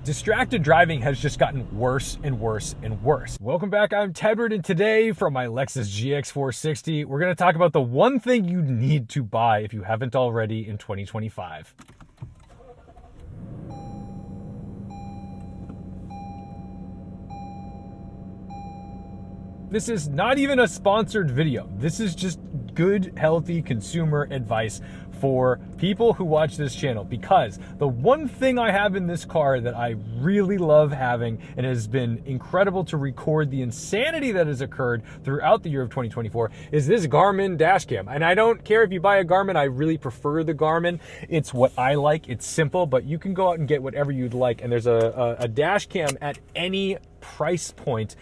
Distracted driving has just gotten worse and worse and worse. Welcome back, I'm Tedward, and today from my Lexus GX460, we're going to talk about the one thing you need to buy if you haven't already in 2025. This is not even a sponsored video. This is just good, healthy consumer advice for people who watch this channel, because the one thing I have in this car that I really love having, and it has been incredible to record the insanity that has occurred throughout the year of 2024, is this Garmin dash cam. And I don't care if you buy a Garmin, I really prefer the Garmin. It's what I like, it's simple, but you can go out and get whatever you'd like. And there's a dash cam at any price point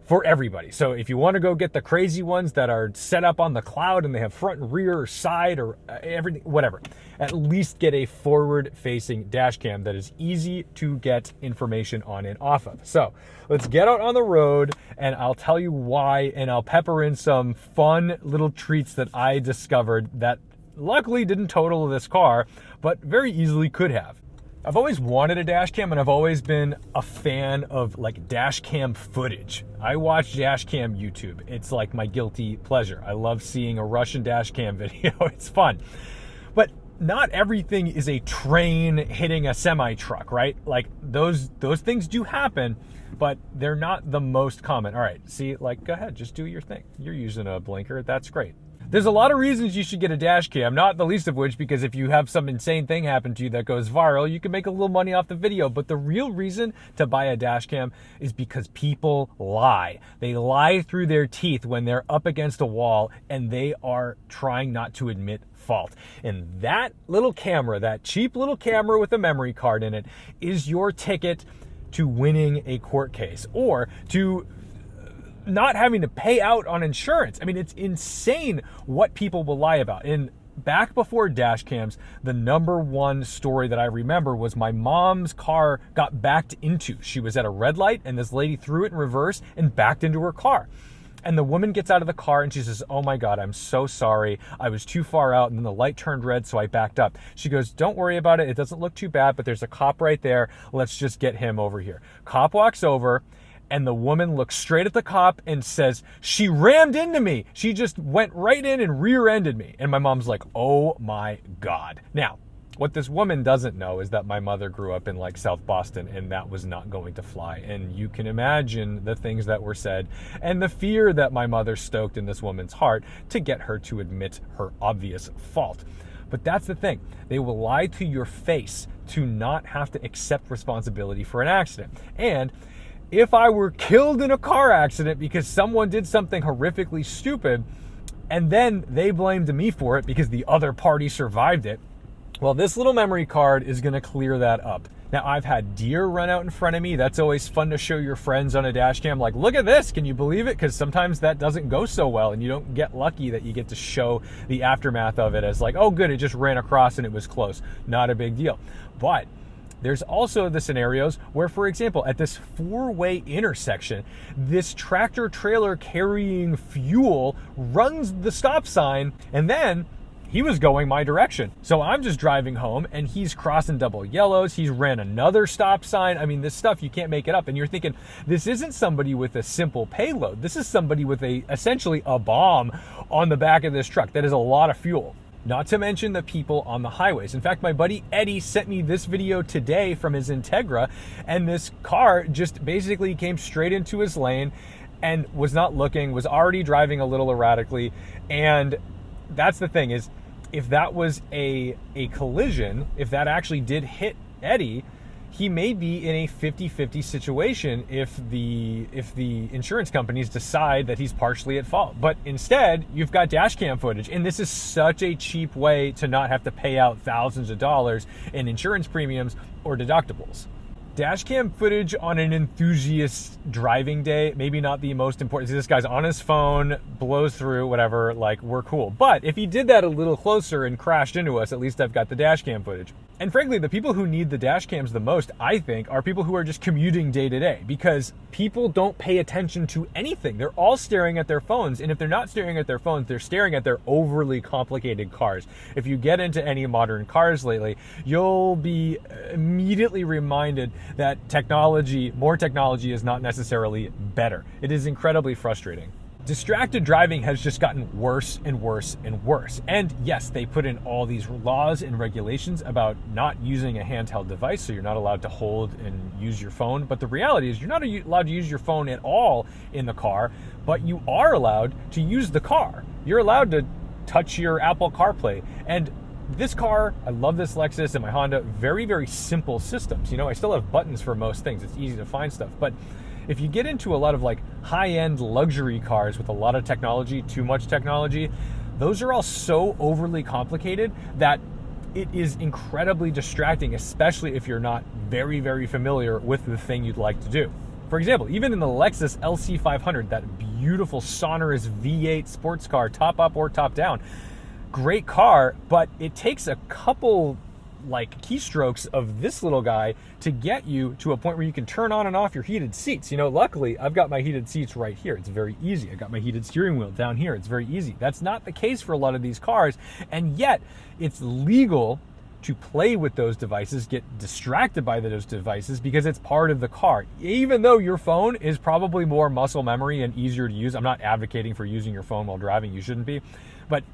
for everybody. So if you want to go get the crazy ones that are set up on the cloud and they have front and rear or side or everything, whatever, at least get a forward-facing dash cam that is easy to get information on and off of. So let's get out on the road and I'll tell you why, and I'll pepper in some fun little treats that I discovered that luckily didn't total this car, but very easily could have. I've always wanted a dash cam, and I've always been a fan of like dash cam footage. I watch dash cam YouTube. It's like my guilty pleasure. I love seeing a Russian dash cam video. It's fun. But not everything is a train hitting a semi truck, right? Like those things do happen, but they're not the most common. All right, see, like, go ahead, just do your thing. You're using a blinker, that's great. There's a lot of reasons you should get a dash cam, not the least of which because if you have some insane thing happen to you that goes viral, you can make a little money off the video. But the real reason to buy a dash cam is because people lie. They lie through their teeth when they're up against a wall and they are trying not to admit fault. And that little camera, that cheap little camera with a memory card in it, is your ticket to winning a court case or to not having to pay out on insurance. I mean, it's insane what people will lie about. And back before dash cams, the number one story that I remember was my mom's car got backed into. She was at a red light and this lady threw it in reverse and backed into her car. And the woman gets out of the car and she says, "Oh my God, I'm so sorry. I was too far out and then the light turned red, so I backed up." She goes, "Don't worry about it. It doesn't look too bad, but there's a cop right there. Let's just get him over here." Cop walks over, and the woman looks straight at the cop and says, "She rammed into me. She just went right in and rear-ended me." And my mom's like, "Oh my God." Now, what this woman doesn't know is that my mother grew up in like South Boston and that was not going to fly. And you can imagine the things that were said and the fear that my mother stoked in this woman's heart to get her to admit her obvious fault. But that's the thing. They will lie to your face to not have to accept responsibility for an accident. And if I were killed in a car accident because someone did something horrifically stupid and then they blamed me for it because the other party survived it, well, this little memory card is going to clear that up. Now, I've had deer run out in front of me. That's always fun to show your friends on a dash cam. Like, look at this. Can you believe it? Because sometimes that doesn't go so well and you don't get lucky that you get to show the aftermath of it as like, oh, good, it just ran across and it was close. Not a big deal. But there's also the scenarios where, for example, at this four-way intersection, this tractor trailer carrying fuel runs the stop sign and then he was going my direction. So I'm just driving home and he's crossing double yellows. He's ran another stop sign. I mean, this stuff, you can't make it up. And you're thinking, this isn't somebody with a simple payload. This is somebody with essentially a bomb on the back of this truck. That is a lot of fuel. Not to mention the people on the highways. In fact, my buddy Eddie sent me this video today from his Integra, and this car just basically came straight into his lane and was not looking, was already driving a little erratically. And that's the thing is, if that was a collision, if that actually did hit Eddie, he may be in a 50-50 situation if the insurance companies decide that he's partially at fault. But instead, you've got dash cam footage, and this is such a cheap way to not have to pay out thousands of dollars in insurance premiums or deductibles. Dash cam footage on an enthusiast driving day, maybe not the most important. See, this guy's on his phone, blows through, whatever, like, we're cool. But if he did that a little closer and crashed into us, at least I've got the dash cam footage. And frankly, the people who need the dash cams the most, I think, are people who are just commuting day to day, because people don't pay attention to anything. They're all staring at their phones. And if they're not staring at their phones, they're staring at their overly complicated cars. If you get into any modern cars lately, you'll be immediately reminded that more technology is not necessarily better. It is incredibly frustrating. Distracted driving has just gotten worse and worse and worse. And yes, they put in all these laws and regulations about not using a handheld device, so you're not allowed to hold and use your phone. But the reality is you're not allowed to use your phone at all in the car, but you are allowed to use the car. You're allowed to touch your Apple CarPlay. And this car, I love this Lexus and my Honda, very, very simple systems. I still have buttons for most things. It's easy to find stuff. But if you get into a lot of like high-end luxury cars with a lot of technology, too much technology, those are all so overly complicated that it is incredibly distracting, especially if you're not very, very familiar with the thing you'd like to do. For example, even in the Lexus LC500, that beautiful sonorous V8 sports car, top up or top down, great car, but it takes a couple keystrokes of this little guy to get you to a point where you can turn on and off your heated seats. Luckily, I've got my heated seats right here. It's very easy. I got my heated steering wheel down here. It's very easy. That's not the case for a lot of these cars, and yet it's legal to play with those devices, get distracted by those devices because it's part of the car. Even though your phone is probably more muscle memory and easier to use. I'm not advocating for using your phone while driving. You shouldn't be, but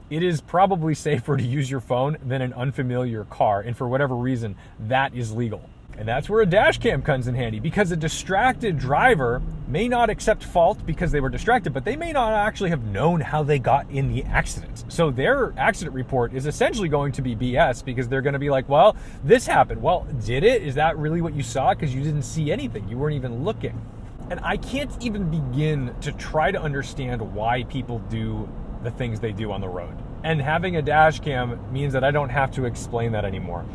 it is probably safer to use your phone than an unfamiliar car, and for whatever reason, that is legal. And that's where a dash cam comes in handy, because a distracted driver may not accept fault because they were distracted, but they may not actually have known how they got in the accident. So their accident report is essentially going to be BS, because they're going to be like, well, this happened. Well, did it? Is that really what you saw? Because you didn't see anything. You weren't even looking. And I can't even begin to try to understand why people do the things they do on the road. And having a dash cam means that I don't have to explain that anymore.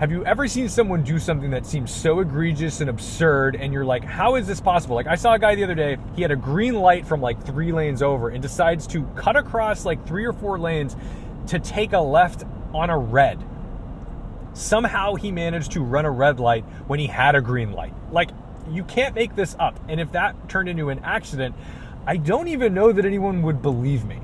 Have you ever seen someone do something that seems so egregious and absurd, and you're like, how is this possible? I saw a guy the other day, he had a green light from 3 lanes over and decides to cut across 3 or 4 lanes to take a left on a red. Somehow he managed to run a red light when he had a green light. You can't make this up. And if that turned into an accident, I don't even know that anyone would believe me.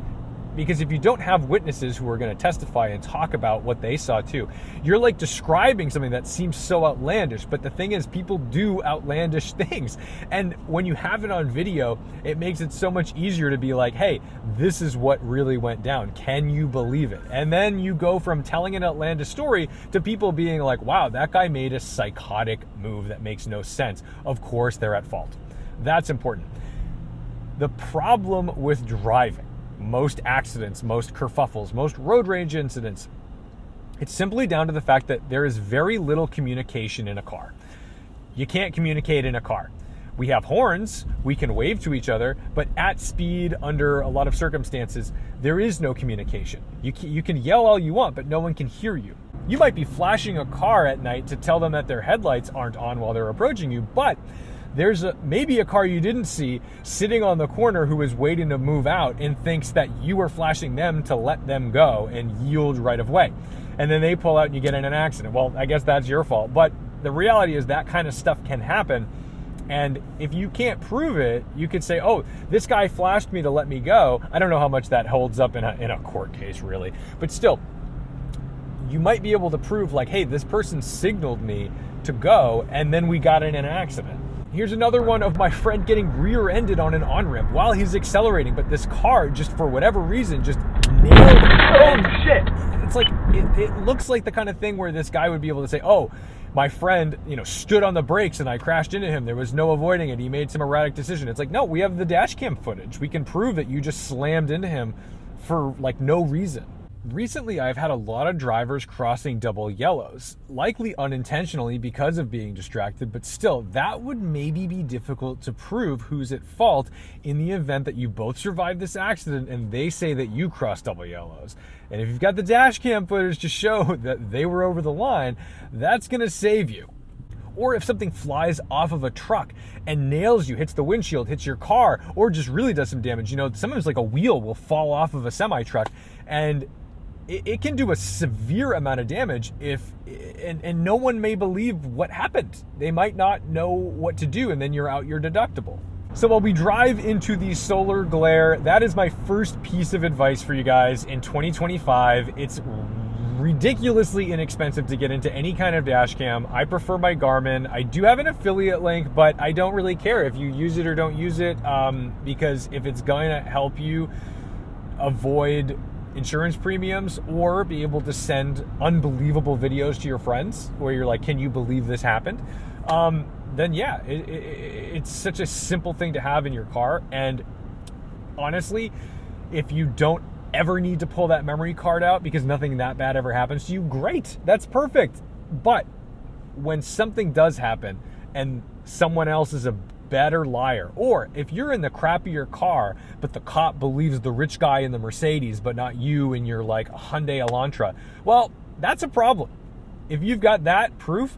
Because if you don't have witnesses who are going to testify and talk about what they saw too, you're describing something that seems so outlandish. But the thing is, people do outlandish things. And when you have it on video, it makes it so much easier to be like, hey, this is what really went down. Can you believe it? And then you go from telling an outlandish story to people being like, wow, that guy made a psychotic move that makes no sense. Of course, they're at fault. That's important. The problem with driving, most accidents, most kerfuffles, most road rage incidents, it's simply down to the fact that there is very little communication in a car. You can't communicate in a car. We have horns, we can wave to each other, but at speed, under a lot of circumstances, there is no communication. You can yell all you want, but no one can hear you. You might be flashing a car at night to tell them that their headlights aren't on while they're approaching you, but there's maybe a car you didn't see sitting on the corner who is waiting to move out and thinks that you are flashing them to let them go and yield right of way. And then they pull out and you get in an accident. Well, I guess that's your fault. But the reality is that kind of stuff can happen. And if you can't prove it, you could say, oh, this guy flashed me to let me go. I don't know how much that holds up in a court case, really. But still, you might be able to prove hey, this person signaled me to go and then we got in an accident. Here's another one of my friend getting rear-ended on an on-ramp while he's accelerating, but this car, just for whatever reason, just nailed him. Oh, shit! It's it looks like the kind of thing where this guy would be able to say, oh, my friend, stood on the brakes and I crashed into him. There was no avoiding it. He made some erratic decision. It's no, we have the dash cam footage. We can prove that you just slammed into him for no reason. Recently, I've had a lot of drivers crossing double yellows, likely unintentionally because of being distracted, but still, that would maybe be difficult to prove who's at fault in the event that you both survived this accident and they say that you crossed double yellows. And if you've got the dash cam footage to show that they were over the line, that's going to save you. Or if something flies off of a truck and nails you, hits the windshield, hits your car, or just really does some damage. Sometimes a wheel will fall off of a semi-truck and it can do a severe amount of damage and no one may believe what happened. They might not know what to do, and then you're out your deductible. So while we drive into the solar glare, that is my first piece of advice for you guys in 2025. It's ridiculously inexpensive to get into any kind of dash cam. I prefer my Garmin. I do have an affiliate link, but I don't really care if you use it or don't use it, because if it's going to help you avoid insurance premiums or be able to send unbelievable videos to your friends where you're like, can you believe this happened? Then yeah, it's such a simple thing to have in your car. And honestly, if you don't ever need to pull that memory card out because nothing that bad ever happens to you, great, that's perfect. But when something does happen and someone else is a better liar, or if you're in the crappier car but the cop believes the rich guy in the Mercedes but not you in your like Hyundai Elantra, well, that's a problem. If you've got that proof,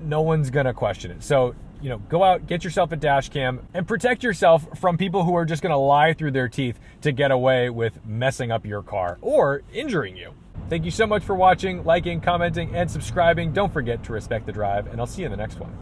no one's gonna question it. So, you know, go out, get yourself a dash cam, and protect yourself from people who are just gonna lie through their teeth to get away with messing up your car or injuring you. Thank you so much for watching, liking, commenting, and subscribing. Don't forget to respect the drive, and I'll see you in the next one.